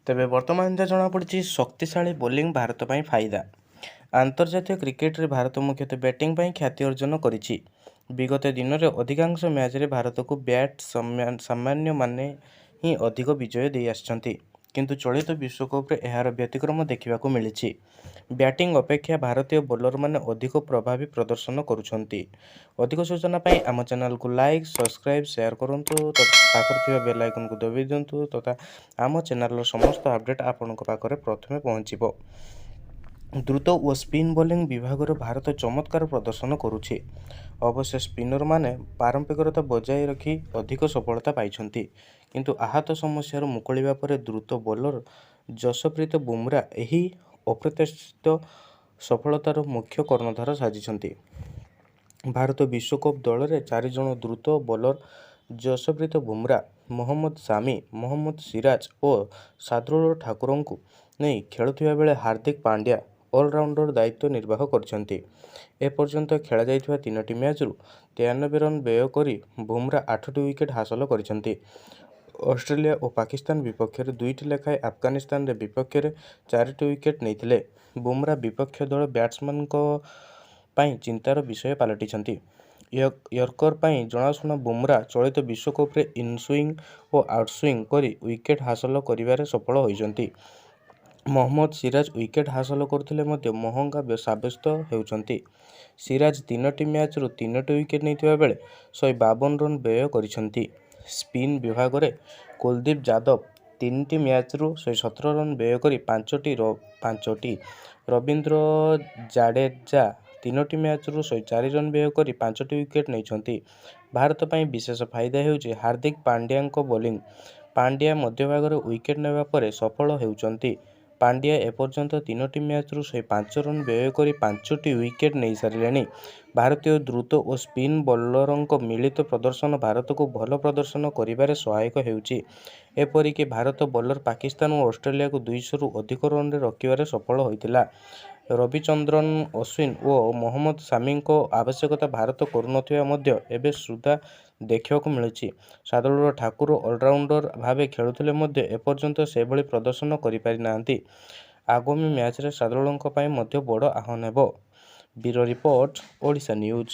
ତେବେ ବର୍ତ୍ତମାନ ଯାହା ଜଣାପଡ଼ିଛି ଶକ୍ତିଶାଳୀ ବୋଲିଂ ଭାରତ ପାଇଁ ଫାଇଦା। ଆନ୍ତର୍ଜାତୀୟ କ୍ରିକେଟରେ ଭାରତ ମୁଖ୍ୟତଃ ବ୍ୟାଟିଂ ପାଇଁ ଖ୍ୟାତି ଅର୍ଜନ କରିଛି। ବିଗତ ଦିନରେ ଅଧିକାଂଶ ମ୍ୟାଚରେ ଭାରତକୁ ସାମାନ୍ୟମାନେ ହିଁ ଅଧିକ ବିଜୟ ଦେଇ ଆସିଛନ୍ତି। କିନ୍ତୁ ଚଳିତ ବିଶ୍ୱକପରେ ଏହାର ବ୍ୟତିକ୍ରମ ଦେଖିବାକୁ ମିଳିଛି। ବ୍ୟାଟିଂ ଅପେକ୍ଷା ଭାରତୀୟ ବୋଲରମାନେ ଅଧିକ ପ୍ରଭାବୀ ପ୍ରଦର୍ଶନ କରୁଛନ୍ତି। ଅଧିକ ସୂଚନା ପାଇଁ ଆମ ଚ୍ୟାନେଲକୁ ଲାଇକ୍, ସବସ୍କ୍ରାଇବ୍, ସେୟାର କରନ୍ତୁ ତଥା ପାଖରେ ଥିବା ବେଲ୍ ଆଇକନକୁ ଦବାଇ ଦିଅନ୍ତୁ ତଥା ଆମ ଚ୍ୟାନେଲର ସମସ୍ତ ଅପଡେଟ୍ ଆପଣଙ୍କ ପାଖରେ ପ୍ରଥମେ ପହଞ୍ଚିବ। ଦ୍ରୁତ ଓ ସ୍ପିନ୍ ବୋଲିଂ ବିଭାଗରେ ଭାରତ ଚମତ୍କାର ପ୍ରଦର୍ଶନ କରୁଛି। ଅବଶ୍ୟ ସ୍ପିନରମାନେ ପାରମ୍ପରିକତା ବଜାୟ ରଖି ଅଧିକ ସଫଳତା ପାଇଛନ୍ତି। କିନ୍ତୁ ଆହତ ସମସ୍ୟାରୁ ମୁକୁଳିବା ପରେ ଦ୍ରୁତ ବୋଲର ଯଶପ୍ରୀତ ବୁମରା ଏହି ଅପ୍ରତ୍ୟାଶିତ ସଫଳତାର ମୁଖ୍ୟ କର୍ଣ୍ଣଧାର ସାଜିଛନ୍ତି। ଭାରତ ବିଶ୍ୱକପ୍ ଦଳରେ 4 ଜଣ ଦ୍ରୁତ ବୋଲର ଯଶପ୍ରୀତ ବୁମରା, ମହମ୍ମଦ ସାମି, ମହମ୍ମଦ ସିରାଜ ଓ ଶାର୍ଦ୍ଦୁଲ ଠାକୁରଙ୍କୁ ନେଇ ଖେଳୁଥିବା ବେଳେ ହାର୍ଦ୍ଦିକ ପାଣ୍ଡ୍ୟା ଅଲରାଉଣ୍ଡର ଦାୟିତ୍ୱ ନିର୍ବାହ କରିଛନ୍ତି। ଏପର୍ଯ୍ୟନ୍ତ ଖେଳାଯାଇଥିବା 3ଟି ମ୍ୟାଚରୁ 93 ରନ୍ ବ୍ୟୟ କରି ବୁମରା 8ଟି ୱିକେଟ୍ ହାସଲ କରିଛନ୍ତି। ଅଷ୍ଟ୍ରେଲିଆ ଓ ପାକିସ୍ତାନ ବିପକ୍ଷରେ 2ଟି ଲେଖାଏଁ ଆଫଗାନିସ୍ତାନ ବିପକ୍ଷରେ 4ଟି ୱିକେଟ୍ ନେଇଥିଲେ। ବୁମରା ବିପକ୍ଷ ଦଳ ବ୍ୟାଟ୍ସମ୍ୟାନଙ୍କ ପାଇଁ ଚିନ୍ତାର ବିଷୟ ପାଲଟିଛନ୍ତି। ୟର୍କର ପାଇଁ ଜଣାଶୁଣା ବୁମରା ଚଳିତ ବିଶ୍ୱକପରେ ଇନ୍ସୁଇଙ୍ଗ ଓ ଆଉଟସୁଇଙ୍ଗ କରି ୱିକେଟ୍ ହାସଲ କରିବାରେ ସଫଳ ହୋଇଛନ୍ତି। ମହମ୍ମଦ ସିରାଜ ୱିକେଟ୍ ହାସଲ କରୁଥିଲେ ମଧ୍ୟ ମହଙ୍ଗା ସାବ୍ୟସ୍ତ ହେଉଛନ୍ତି। ସିରାଜ 3ଟି ମ୍ୟାଚରୁ 3ଟି ୱିକେଟ୍ ନେଇଥିବା ବେଳେ 152 ରନ୍ ବ୍ୟୟ କରିଛନ୍ତି। ସ୍ପିନ୍ ବିଭାଗରେ କୁଲଦୀପ ଯାଦବ 3ଟି ମ୍ୟାଚରୁ 117 ରନ୍ ବ୍ୟୟ କରି 5ଟି, ରବୀନ୍ଦ୍ର ଜାଡେଜା 3ଟି ମ୍ୟାଚରୁ 104 ରନ୍ ବ୍ୟୟ କରି 5ଟି ୱିକେଟ୍ ନେଇଛନ୍ତି। ଭାରତ ପାଇଁ ବିଶେଷ ଫାଇଦା ହେଉଛି ହାର୍ଦ୍ଦିକ ପାଣ୍ଡ୍ୟାଙ୍କ ବୋଲିଂ। ପାଣ୍ଡ୍ୟା ମଧ୍ୟଭାଗରେ ୱିକେଟ୍ ନେବା ପରେ ସଫଳ ହେଉଛନ୍ତି। ପାଣ୍ଡ୍ୟା ଏପର୍ଯ୍ୟନ୍ତ 3ଟି ମ୍ୟାଚରୁ 105 ରନ୍ ବ୍ୟୟ କରି 5ଟି ୱିକେଟ୍ ନେଇସାରିଲେଣି। ଭାରତୀୟ ଦ୍ରୁତ ଓ ସ୍ପିନ୍ ବୋଲରଙ୍କ ମିଳିତ ପ୍ରଦର୍ଶନ ଭାରତକୁ ଭଲ ପ୍ରଦର୍ଶନ କରିବାରେ ସହାୟକ ହେଉଛି। ଏପରିକି ଭାରତ ବୋଲର ପାକିସ୍ତାନ ଓ ଅଷ୍ଟ୍ରେଲିଆକୁ 200ରୁ ଅଧିକ ରନ୍ରେ ରୋକିବାରେ ସଫଳ ହୋଇଥିଲା। ରବିଚନ୍ଦ୍ରନ ଅଶ୍ୱିନ ଓ ମହମ୍ମଦ ସାମିଙ୍କ ଆବଶ୍ୟକତା ଭାରତ କରୁନଥିବା ମଧ୍ୟ ଏବେ ସୁଦ୍ଧା ଦେଖିବାକୁ ମିଳୁଛି। ଶାର୍ଦ୍ଦୁଲ ଠାକୁର ଅଲରାଉଣ୍ଡର ଭାବେ ଖେଳୁଥିଲେ ମଧ୍ୟ ଏପର୍ଯ୍ୟନ୍ତ ସେଭଳି ପ୍ରଦର୍ଶନ କରିପାରିନାହାନ୍ତି। ଆଗାମୀ ମ୍ୟାଚରେ ଶାର୍ଦ୍ଦୁଲଙ୍କ ପାଇଁ ମଧ୍ୟ ବଡ଼ ଆହ୍ୱାନ ହେବ। Bureau report, Odisha news.